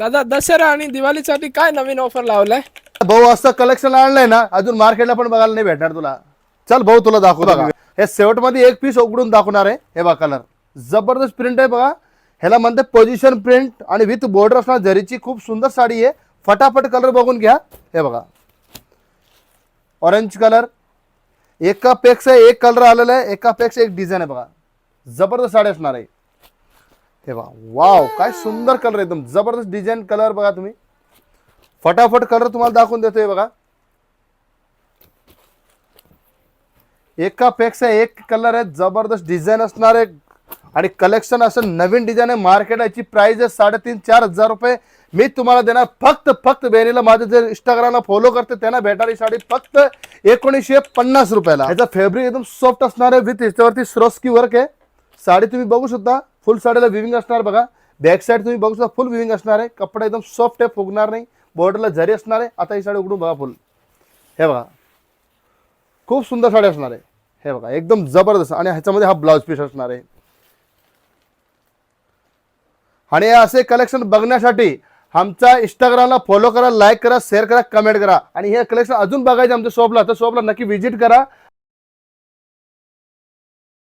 दादा दसरा आणि दिवाळीसाठी काय नवीन ऑफर लावलाय? भाऊ असं कलेक्शन आणलंय ना अजून मार्केटला पण बघायला नाही भेटणार तुला. चल भाऊ तुला दाखवू बघा. हे शेवट मध्ये एक पीस उघडून दाखवणार आहे. हे बघा कलर जबरदस्त प्रिंट आहे बघा. ह्याला म्हणते पोझिशन प्रिंट आणि विथ बॉर्डर असणार जरीची खूप सुंदर साडी आहे. फटाफट कलर बघून घ्या. हे बघा ऑरेंज कलर एकापेक्षा एक कलर आलेला आहे. एकापेक्षा एक डिझाईन आहे बघा. जबरदस्त साडी असणार आहे. हे बघा वाव काय सुंदर कलर एकदम जबरदस्त डिझाईन कलर बघा तुम्ही. फटाफट कलर तुम्हाला दाखवून देतोय बघा. एकापेक्षा एक कलर आहे. जबरदस्त डिझाईन असणार आहे आणि कलेक्शन असं नवीन डिझाईन आहे. मार्केटाची प्राइस आहे 3,500-4,000 रुपये. मी तुम्हाला देणार फक्त बेरीला माझं जे इंस्टाग्रामला फॉलो करते त्यांना भेटणारी साडी फक्त 1950 रुपयाला. याचा फॅब्रिक एकदम सॉफ्ट असणार आहे विथ याच्यावरती स्रोस्की वर्क आहे. साडी तुम्ही बघू शकता फुल साडीला विविंग असणार बघा. बॅक साईड तुम्ही बघू शकता फुल विविंग असणार आहे. कपडा एकदम सॉफ्ट आहे फुगणार नाही. बॉर्डरला जरी असणार आहे. आता ही साडी उघडून बघा फुल. हे बघा खूप सुंदर साडी असणार आहे. हे बघा एकदम जबरदस्त आणि ह्याच्यामध्ये हा ब्लाउज पीस असणार आहे. आणि असे कलेक्शन बघण्यासाठी आमचा इंस्टाग्रामला फॉलो करा, लाईक करा, शेअर करा, कमेंट करा. आणि हे कलेक्शन अजून बघायचं आमच्या शॉपला तर शॉपला नक्की व्हिजिट करा.